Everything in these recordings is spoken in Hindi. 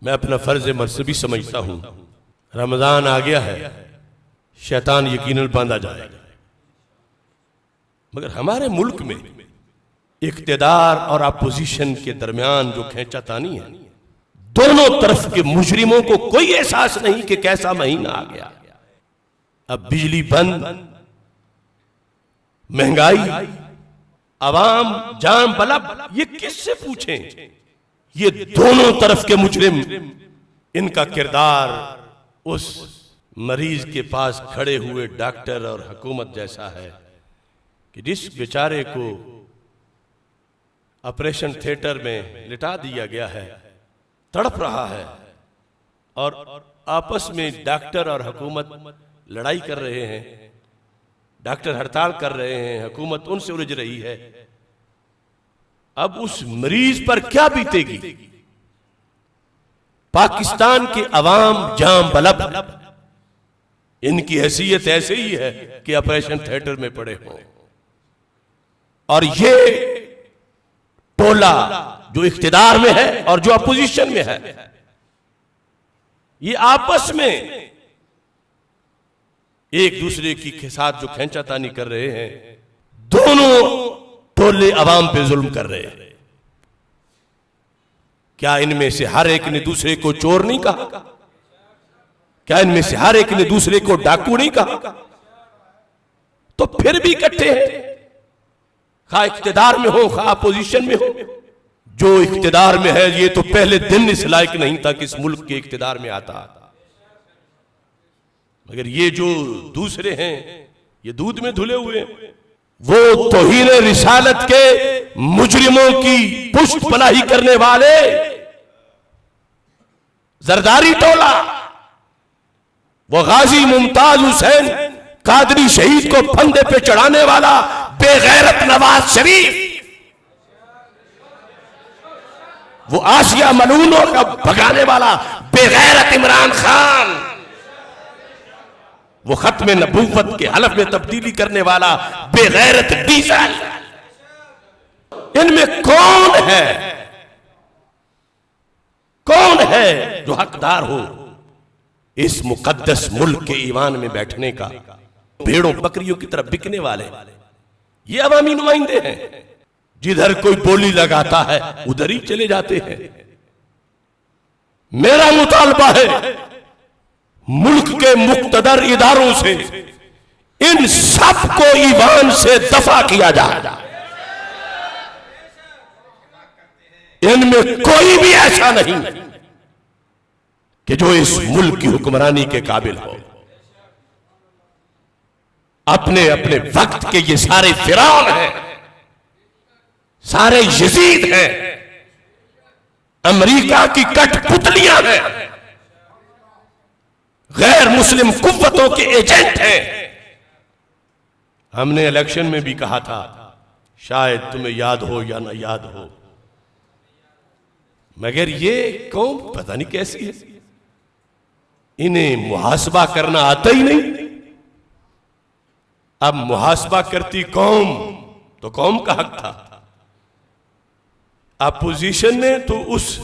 मैं अपना फर्ज मरसबी समझता हूं। रमजान आ गया है, शैतान यकीनन बांधा जाएगा, मगर हमारे मुल्क में इख्तिदार और अपोजिशन के दरमियान जो खींचातानी है, दोनों तरफ के मुजरिमों को कोई एहसास नहीं कि कैसा महीना आ गया। अब बिजली बंद, महंगाई, अवाम जाम बलब, ये किससे पूछें? ये दोनों तरफ के मुजरिम, इनका किरदार उस मरीज के पास खड़े हुए डॉक्टर और हुकूमत जैसा है कि जिस बेचारे को ऑपरेशन थिएटर में लिटा दिया गया है, तड़प रहा है, और आपस में डॉक्टर और हुकूमत लड़ाई कर रहे हैं, डॉक्टर हड़ताल कर रहे हैं, हुकूमत उनसे उलझ रही है। अब उस मरीज पर क्या बीतेगी? पाकिस्तान के अवाम जाम बलब, इनकी हैसियत ऐसे ही है कि ऑपरेशन थिएटर में पड़े हों, और ये टोला जो इख्तिदार में है और जो अपोजिशन में है, ये आपस में एक दूसरे के साथ जो खींचातानी कर रहे हैं, दोनों टोले अवाम पे जुल्म कर रहे हैं। क्या इनमें से हर एक ने दूसरे को चोर नहीं कहा? क्या इनमें से हर एक ने दूसरे को डाकू नहीं कहा? तो फिर भी इकट्ठे हैं, खा इख्तिदार में हो, खा अपोजिशन में हो। जो इख्तिदार में है, ये तो पहले दिन इस लायक नहीं था कि इस मुल्क के इख्तिदार में आता, मगर ये जो दूसरे हैं, ये दूध में धुले हुए हैं। वो तौहीन रिसालत के मुजरिमों की पुष्ट पनाही करने वाले जरदारी टोला, वो गाजी मुमताज हुसैन कादरी शहीद को फंदे पे चढ़ाने वाला बेगैरत नवाज शरीफ, वो आसिया मलूनों का भगाने वाला बेगैरत इमरान खान, वो खत्म नबूवत के हलफ में तब्दीली करने वाला बेगैरत डीजल, इनमें कौन है जो हकदार हो इस मुकद्दस मुल्क के ईवान में बैठने का? भेड़ों बकरियों की तरफ बिकने वाले ये अवामी नुमाइंदे हैं। जिधर कोई बोली लगाता है उधर ही चले जाते हैं। मेरा मुतालबा है मुल्क के मुक्तदर इदारों से इन सब को ईवान से दफा किया जाए। इनमें कोई भी ऐसा नहीं कि जो इस मुल्क की हुक्मरानी के काबिल हो। अपने अपने वक्त के ये सारे फिरौन हैं, सारे यजीद हैं, अमेरिका की कठपुतलियां हैं, गैर मुस्लिम कुव्वतों के एजेंट हैं। हमने इलेक्शन में भी कहा था, शायद तुम्हें याद हो या ना याद हो, मगर ये कौम पता नहीं कैसी है, इन्हें मुहासबा करना आता ही नहीं। अब मुहासबा करती कौम तो कौम का हक था। अपोजिशन ने तो उस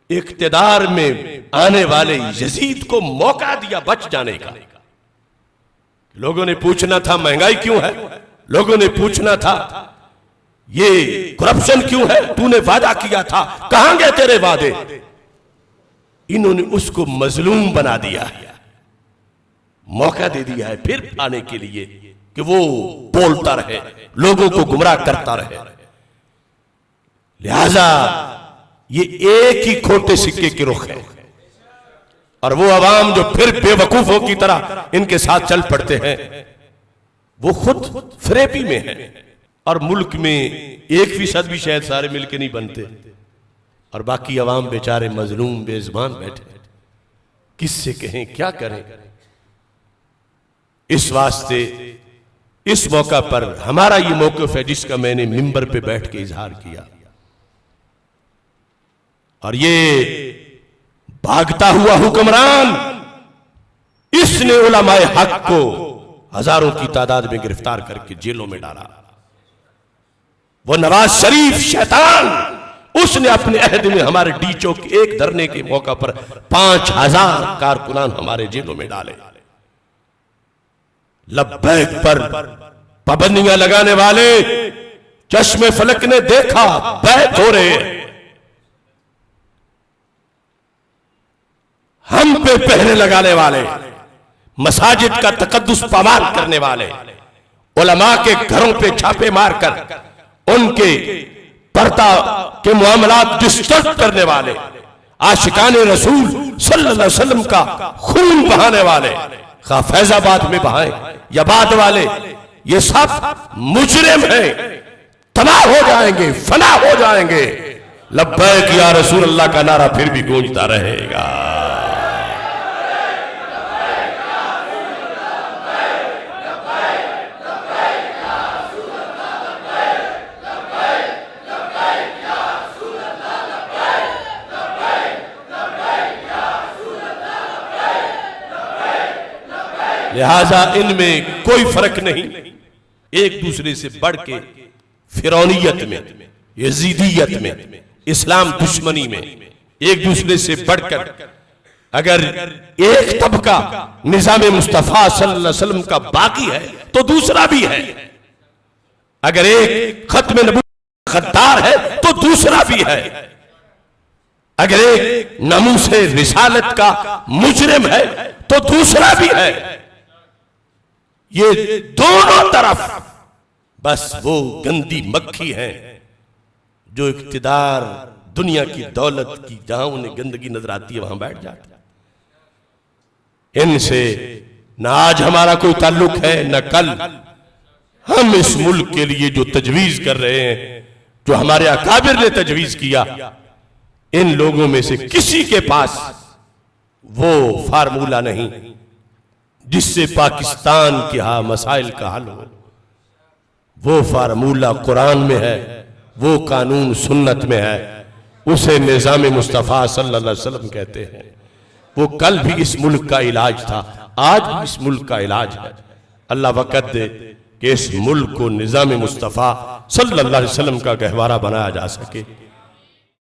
इख्तिदार में आने वाले यजीद को मौका दिया बच जाने का। लोगों ने पूछना था महंगाई क्यों है, लोगों ने पूछना था ये करप्शन क्यों है, तूने वादा किया था, कहां गए तेरे वादे? इन्होंने उसको मजलूम बना दिया है, मौका दे दिया है फिर आने के लिए कि वो बोलता रहे, लोगों को गुमराह करता रहे। लिहाजा ये एक ही खोटे सिक्के की रुख है, और वो अवाम जो फिर बेवकूफों की तरह इनके साथ चल पड़ते हैं, वो खुद फरेबी में है। और मुल्क में 1% भी शायद सारे मिलके नहीं बनते, और बाकी अवाम बेचारे मजलूम बेजुबान बैठे, किससे कहें क्या करें। इस वास्ते इस मौका पर हमारा ये मौक़िफ़ है जिसका मैंने मिंबर पे बैठ के इजहार किया, और ये भागता हुआ हुक्मरान, इसने उलमाए हक को हजारों की तादाद में गिरफ्तार करके जेलों में डाला। वो नवाज शरीफ शैतान उसने अपने अहद में हमारे डीचों के एक धरने के मौका पर 5000 कारकुनान हमारे जेलों में डाले। लब्बैक पर पाबंदियां लगाने वाले चश्मे फलक ने देखा बैत हो रहे हैं, हम पे पहरे लगाने वाले, मसाजिद का तकद्दुस पामाल करने वाले, उलमा के घरों पे छापे मारकर उनके पर्दा के मामलात डिस्टर्ब करने वाले, आशिकाने रसूल सल्लल्लाहु अलैहि वसल्लम का खून बहाने वाले, खा फैजाबाद में बहाए या बाद वाले, ये सब मुजरिम हैं, तबाह हो जाएंगे, फना हो जाएंगे। लब्बैक या रसूल अल्लाह का नारा फिर भी गूंजता रहेगा। लिहाजा इनमें कोई फर्क नहीं, एक दूसरे से बढ़ के फिरौनियत में, यजीदियत में, इस्लाम दुश्मनी में एक दूसरे से बढ़कर अगर एक तबका निजाम मुस्तफा सल्लल्लाहु अलैहि वसल्लम का बाकी है तो दूसरा भी है, अगर एक खत्म नबूवत गद्दार है तो दूसरा भी है, अगर एक नमूसे रिसालत का मुजरिम है तो दूसरा भी है। ये दोनों तरफ बस वो गंदी मक्खी है जो इख्तिदार, दुनिया की दौलत की, जहां उन्हें गंदगी नजर आती है वहां बैठ जाती है। इनसे न आज हमारा कोई ताल्लुक है न कल। हम इस मुल्क के लिए जो तजवीज कर रहे हैं, जो हमारे अकाबिर ने तजवीज किया, इन लोगों में से किसी के पास वो फार्मूला नहीं जिससे पाकिस्तान के मसाइल का हल हो। वो फार्मूला कुरान में है, वो कानून सुन्नत में है, उसे निजाम मुस्तफा सल्लल्लाहु अलैहि वसल्लम कहते हैं। वो कल भी इस मुल्क का इलाज था, आज भी इस मुल्क का इलाज है। अल्लाह वक़्त दे कि इस मुल्क को निजाम मुस्तफा सल्लल्लाहु अलैहि वसल्लम का गहवारा बनाया जा सके।